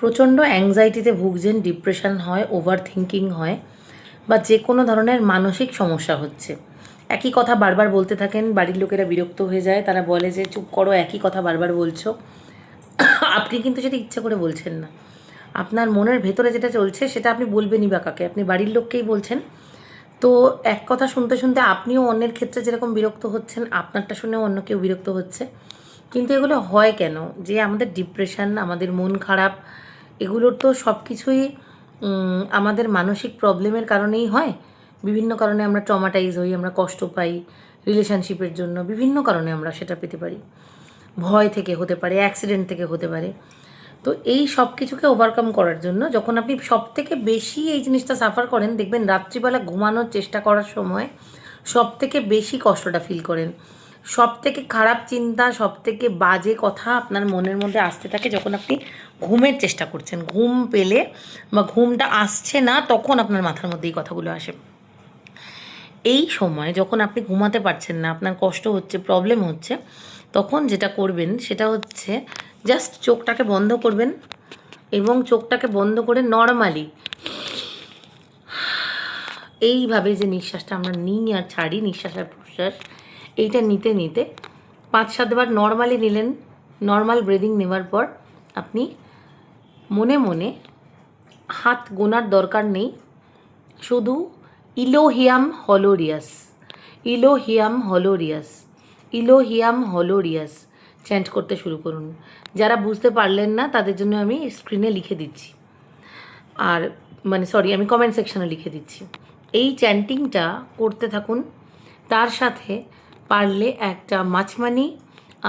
প্রচণ্ড অ্যাংজাইটিতে ভুগছেন, ডিপ্রেশন হয়, ওভার থিঙ্কিং হয়, বা যে কোনো ধরনের মানসিক সমস্যা হচ্ছে, একই কথা বারবার বলতে থাকেন, বাড়ির লোকেরা বিরক্ত হয়ে যায়, তারা বলে যে চুপ করো, একই কথা বারবার বলছো। আপনি কিন্তু সেটা ইচ্ছা করে বলছেন না, আপনার মনের ভেতরে যেটা চলছে সেটা আপনি বলবেনই বা কাকে, আপনি বাড়ির লোককেই বলছেন। তো এক কথা শুনতে শুনতে আপনিও অন্যের ক্ষেত্রে যেরকম বিরক্ত হচ্ছেন, আপনারটা শুনেও অন্য কেউ বিরক্ত হচ্ছে। কিন্তু এগুলো হয় কেন? যে আমাদের ডিপ্রেশন, আমাদের মন খারাপ, এগুলোর তো সব কিছুই আমাদের মানসিক প্রবলেমের কারণেই হয়। বিভিন্ন কারণে আমরা ট্রমাটাইজ হই, আমরা কষ্ট পাই রিলেশনশিপের জন্য, বিভিন্ন কারণে আমরা সেটা পেতে পারি। ভয় থেকে হতে পারে, অ্যাক্সিডেন্ট থেকে হতে পারে। তো এই সব কিছুকে ওভারকাম করার জন্য যখন আপনি সবথেকে বেশি এই জিনিসটা সাফার করেন, দেখবেন রাত্রিবেলা ঘুমানোর চেষ্টা করার সময় সবথেকে বেশি কষ্টটা ফিল করেন। সবথেকে খারাপ চিন্তা, সবথেকে বাজে কথা আপনার মনের মধ্যে আসতে থাকে যখন আপনি ঘুমের চেষ্টা করছেন। ঘুম পেলে বা ঘুমটা আসছে না, তখন আপনার মাথার মধ্যে এই কথাগুলো আসে। এই সময় যখন আপনি ঘুমাতে পারছেন না, আপনার কষ্ট হচ্ছে, প্রবলেম হচ্ছে, তখন যেটা করবেন সেটা হচ্ছে জাস্ট চোখটাকে বন্ধ করবেন এবং চোখটাকে বন্ধ করে নর্মালি এইভাবে যে নিঃশ্বাসটা আমরা নিই আর ছাড়ি, নিঃশ্বাস আর প্রশ্বাস, এইটা নিতে নিতে 5-7 বার নর্মালি নিলেন। নর্মাল ব্রিদিং নেওয়ার পর আপনি মনে মনে, হাত গোনার দরকার নেই, শুধু ইলোহিয়াম হলোরিয়াস, ইলোহিয়াম হলোরিয়াস, ইলোহিয়াম হলোরিয়াস চ্যান্ট করতে শুরু করুন। যারা বুঝতে পারলেন না তাদের জন্য আমি স্ক্রিনে লিখে দিচ্ছি, আর আমি কমেন্ট সেকশনে লিখে দিচ্ছি। এই চ্যান্টিংটা করতে থাকুন। তার সাথে পারলে একটা মাছমানি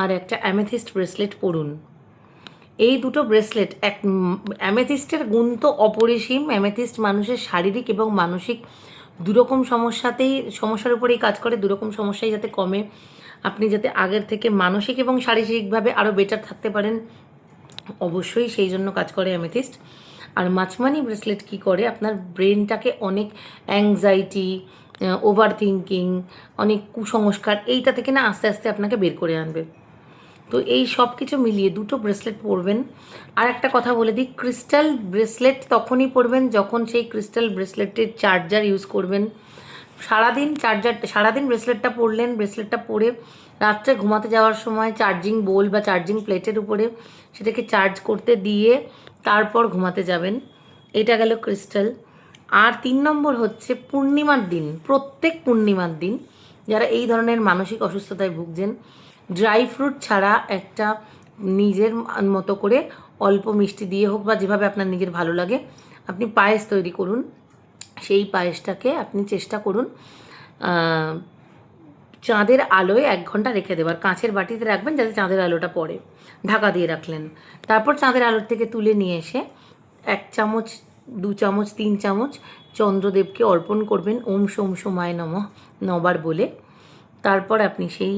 আর একটা অ্যামেথিস্ট ব্রেসলেট পরুন। এই দুটো ব্রেসলেট, অ্যামেথিস্টের গুণ তো অপরিসীম। অ্যামেথিস্ট মানুষের শারীরিক এবং মানসিক দুরকম সমস্যার উপরেই কাজ করে। দুরকম সমস্যাই যাতে কমে, আপনি যাতে আগের থেকে মানসিক এবং শারীরিকভাবে আরও বেটার থাকতে পারেন, অবশ্যই সেই জন্য কাজ করে অ্যামেথিস্ট। আর মাছমানি ব্রেসলেট কী করে, আপনার ব্রেনটাকে অনেক অ্যাংজাইটি, ওভার থিঙ্কিং, অনেক কুসংস্কার, এইটা থেকে না আস্তে আস্তে আপনাকে বের করে আনবে। তো এই সব কিছু মিলিয়ে দুটো ব্রেসলেট পরবেন। আর একটা কথা বলে দিই, ক্রিস্টাল ব্রেসলেট তখনই পরবেন যখন সেই ক্রিস্টাল ব্রেসলেটের চার্জার ইউজ করবেন। সারাদিন ব্রেসলেটটা পরলেন, ব্রেসলেটটা পরে রাত্রে ঘুমাতে যাওয়ার সময় চার্জিং বোল বা চার্জিং প্লেটের উপরে সেটাকে চার্জ করতে দিয়ে তারপর ঘুমাতে যাবেন। এটা গেল ক্রিস্টাল। আর 3 নম্বর হচ্ছে পূর্ণিমার দিন, প্রত্যেক পূর্ণিমার দিন যারা এই ধরনের মানসিক অসুস্থতায় ভুগছেন, ড্রাই ফ্রুট ছাড়া একটা নিজের মতো করে অল্প মিষ্টি দিয়ে হোক বা যেভাবে আপনার নিজের ভালো লাগে, আপনি পায়েস তৈরি করুন। সেই পায়েসটাকে আপনি চেষ্টা করুন চাঁদের আলোয় 1 ঘন্টা রেখে দেবার। কাঁচের বাটিতে রাখবেন যাতে চাঁদের আলোটা পড়ে, ঢাকা দিয়ে রাখলেন। তারপর চাঁদের আলোর থেকে তুলে নিয়ে এসে 1 চামচ, 2 চামচ, 3 চামচ চন্দ্রদেবকে অর্পণ করবেন ওম সোম সোমায় নমঃ 9 বার বলে। তারপর আপনি সেই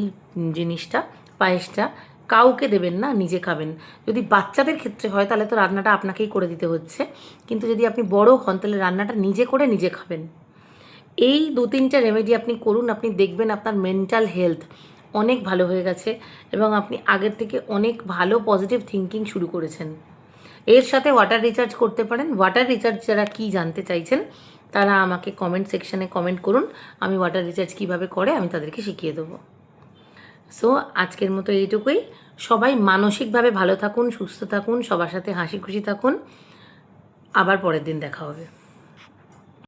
জিনিসটা, পায়েসটা কাউকে দেবেন না, নিজে খাবেন। যদি বাচ্চাদের ক্ষেত্রে হয় তাহলে তো রান্নাটা আপনাকেই করে দিতে হচ্ছে, কিন্তু যদি আপনি বড় হন তাহলে রান্নাটা নিজে করে নিজে খাবেন। এই 2-3টে রেমেডি আপনি করুন, আপনি দেখবেন আপনার মেন্টাল হেলথ অনেক ভালো হয়ে গেছে এবং আপনি আগের থেকে অনেক ভালো পজিটিভ থিঙ্কিং শুরু করেছেন। এর সাথে ওয়াটার রিচার্জ করতে পারেন। ওয়াটার রিচার্জ যারা কী জানতে চাইছেন তারা আমাকে কমেন্ট সেকশানে কমেন্ট করুন, আমি ওয়াটার রিচার্জ কীভাবে করে আমি তাদেরকে শিখিয়ে দেবো। সো আজকের মতো এইটুকুই। সবাই মানসিকভাবে ভালো থাকুন, সুস্থ থাকুন, সবার সাথে হাসি খুশি থাকুন। আবার পরের দিন দেখা হবে।